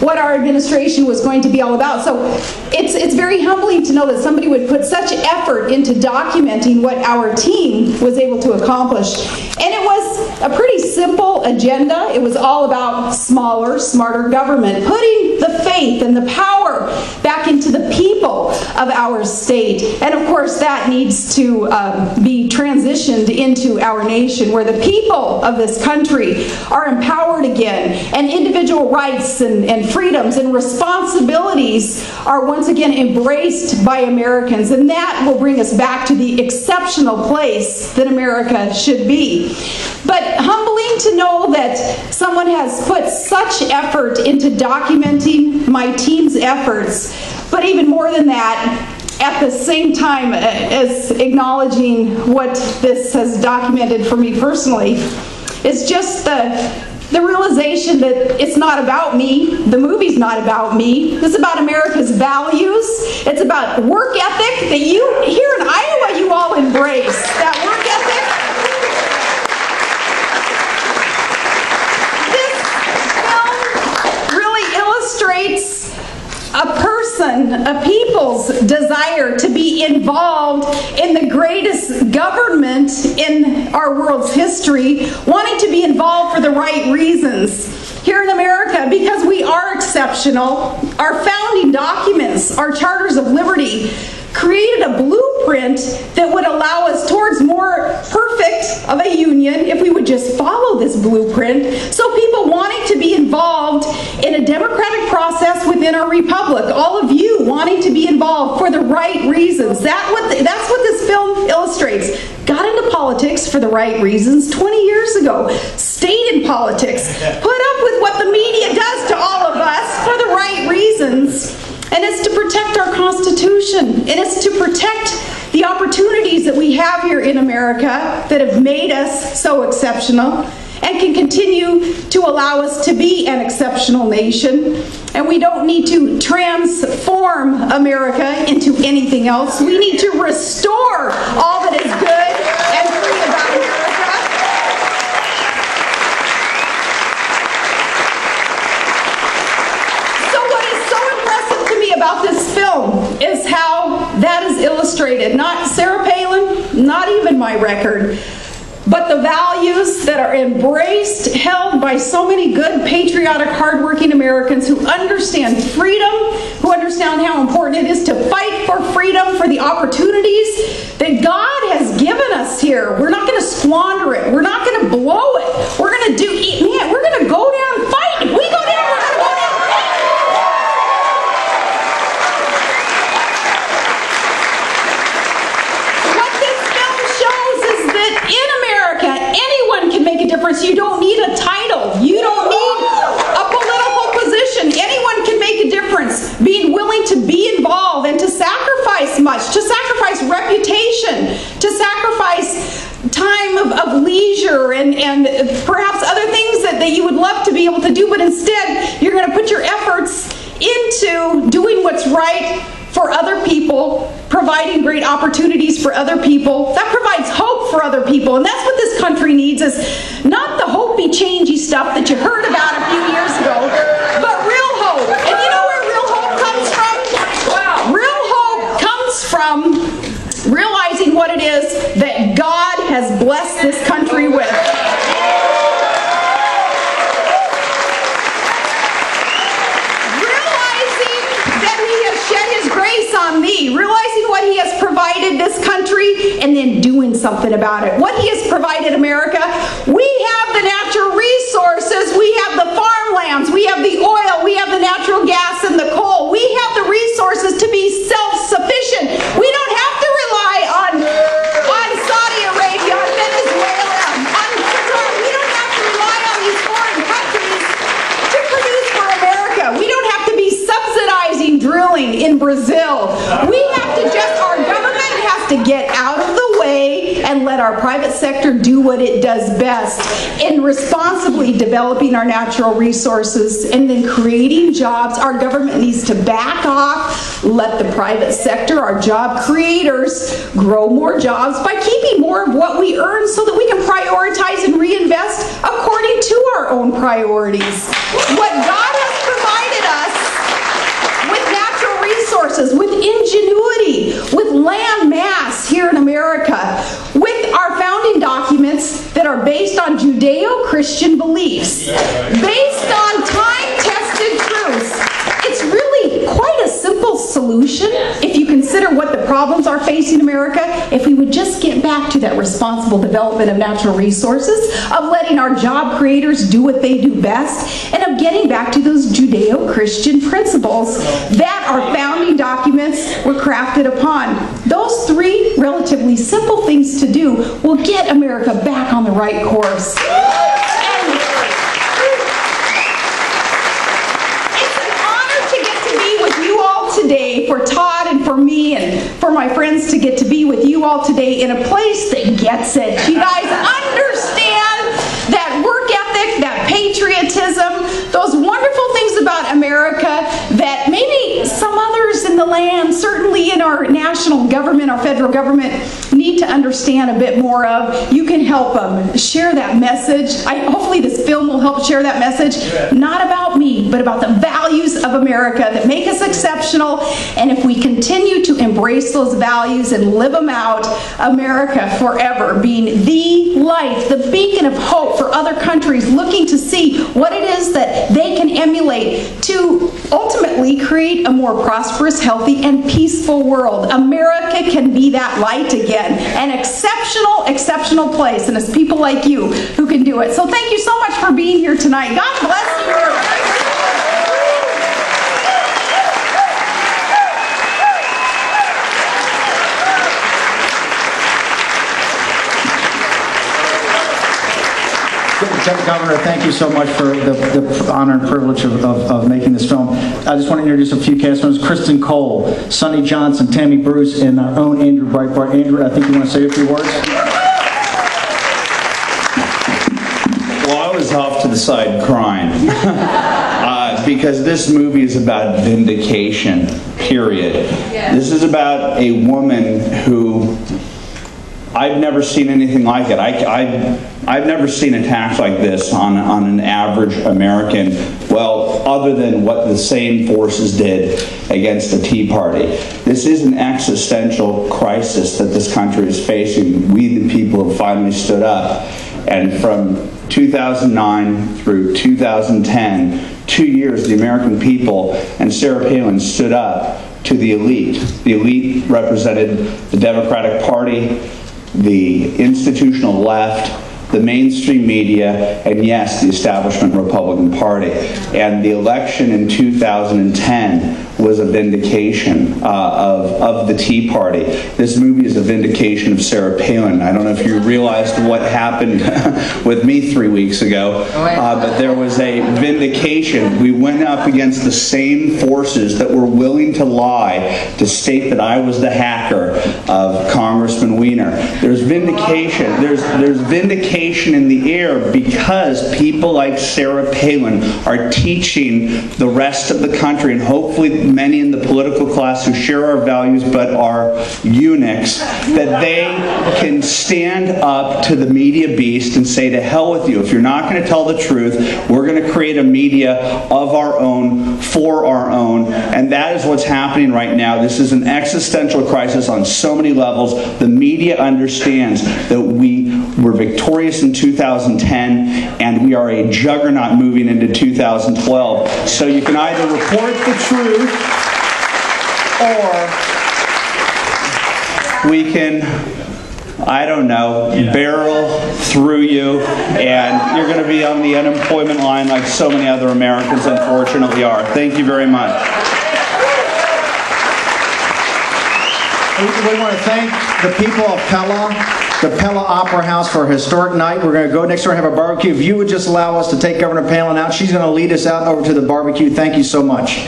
what our administration was going to be all about. So it's very humbling to know that somebody would put such effort into documenting what our team was able to accomplish. And it was a pretty simple agenda. It was all about smaller, smarter government, putting the faith and the power back into the people of our state. And of course, that needs to be transitioned into our nation, where the people of this country are empowered again, and individual rights and freedoms and responsibilities are once again embraced by Americans. And that will bring us back to the exceptional place that America should be. But humbling to know that someone has put such effort into documenting my team's efforts, but even more than that, at the same time as acknowledging what this has documented for me personally, is just the realization that it's not about me. The movie's not about me. It's about America's values. It's about work ethic that you, here in Iowa, you all embrace. That work ethic. This film really illustrates a people's desire to be involved in the greatest government in our world's history, wanting to be involved for the right reasons. Here in America, because we are exceptional, our founding documents, our charters of liberty, created a blueprint that would allow us towards more perfect of a union if we would just follow this blueprint. So people wanting to be involved in a democratic process within our republic, all of you wanting to be involved for the right reasons. That's what this film illustrates. Got into politics for the right reasons 20 years ago. Stayed in politics. Put up with what the media does to all of us for the right reasons. And it's to protect our Constitution. And it's to protect the opportunities that we have here in America that have made us so exceptional and can continue to allow us to be an exceptional nation. And we don't need to transform America into anything else. We need to restore all that is good and free about America. About this film is how that is illustrated. Not Sarah Palin, not even my record, but the values that are embraced, held by so many good, patriotic, hardworking Americans who understand freedom, who understand how important it is to fight for freedom, for the opportunities that God has given us here. We're not going to squander it. We're not going to blow it. We're going to we're going to go down and fight. If we go down, we're going to go down and fight. In America, anyone can make a difference. You don't need a title. You don't need a political position. Anyone can make a difference. Being willing to be involved and to sacrifice much, to sacrifice reputation, to sacrifice time of leisure and perhaps other things that you would love to be able to do, but instead you're going to put your efforts into doing what's right for other people, providing great opportunities for other people. That provides hope for other people. And that's what this country needs, is not the hopey, changey stuff that you heard about a few years ago, but real hope. And you know where real hope comes from? Real hope comes from realizing what it is that God has blessed this country with. On me, realizing what he has provided this country and then doing something about it. What he has provided America, we have the natural resources, we have the farmlands, we have the oil, we have the natural gas and the coal. We have the resources to be self-sufficient. We don't have to rely on Saudi Arabia, on Venezuela, on Qatar. We don't have to rely on these foreign countries to produce for America. We don't have to be subsidizing drilling in Brazil. We have to our government has to get out of the way and let our private sector do what it does best in responsibly developing our natural resources and then creating jobs. Our government needs to back off, let the private sector, our job creators, grow more jobs by keeping more of what we earn so that we can prioritize and reinvest according to our own priorities. What God has provided us Christian beliefs based on time-tested truths. It's really quite a simple solution if you consider what the problems are facing America. If we would just get back to that responsible development of natural resources, of letting our job creators do what they do best, and of getting back to those Judeo-Christian principles that our founding documents were crafted upon. Those three relatively simple things to do will get America back on the right course. Today, for Todd and for me and for my friends to get to be with you all today in a place that gets it. You guys understand that work ethic, that patriotism, those wonderful things about America that maybe some others in the land, certainly in our national government, our federal government, need to understand a bit more of. You can help them share that message. Hopefully this film will help share that message, not about me, but about the values of America that make us exceptional. And if we continue to embrace those values and live them out, America forever being the light, the beacon of hope for other countries looking to see what it is that they can emulate to ultimately create a more prosperous, healthy, and peaceful world. America can be that light again. An exceptional, exceptional place. And it's people like you who can do it. So thank you so much for being here tonight. God bless you. Governor, thank you so much for the honor and privilege of making this film. I just want to introduce a few cast members: Kristen Cole, Sonny Johnson, Tammy Bruce, and our own Andrew Breitbart. Andrew, I think you want to say a few words? Well, I was off to the side crying because this movie is about vindication, period. Yeah. This is about a woman who I've never seen anything like it. I've never seen attacks like this on an average American, well, other than what the same forces did against the Tea Party. This is an existential crisis that this country is facing. We, the people, have finally stood up. And from 2009 through 2010, 2 years, the American people and Sarah Palin stood up to the elite. The elite represented the Democratic Party, the institutional left, the mainstream media, and yes, the establishment Republican Party. And the election in 2010 was a vindication of the Tea Party. This movie is a vindication of Sarah Palin. I don't know if you realized what happened with me 3 weeks ago, but there was a vindication. We went up against the same forces that were willing to lie to state that I was the hacker of Congressman Weiner. There's vindication. There's vindication in the air because people like Sarah Palin are teaching the rest of the country, and hopefully many in the political class who share our values but are eunuchs, that they can stand up to the media beast and say, to hell with you. If you're not going to tell the truth, we're going to create a media of our own, for our own. And that is what's happening right now. This is an existential crisis on so many levels. The media understands that we were victorious in 2010 and we are a juggernaut moving into 2012. So you can either report the truth or we can, I don't know, barrel through you, and you're going to be on the unemployment line like so many other Americans unfortunately are. Thank you very much. We want to thank the people of Pella, the Pella Opera House, for a historic night. We're going to go next door and have a barbecue. If you would just allow us to take Governor Palin out, she's going to lead us out over to the barbecue. Thank you so much.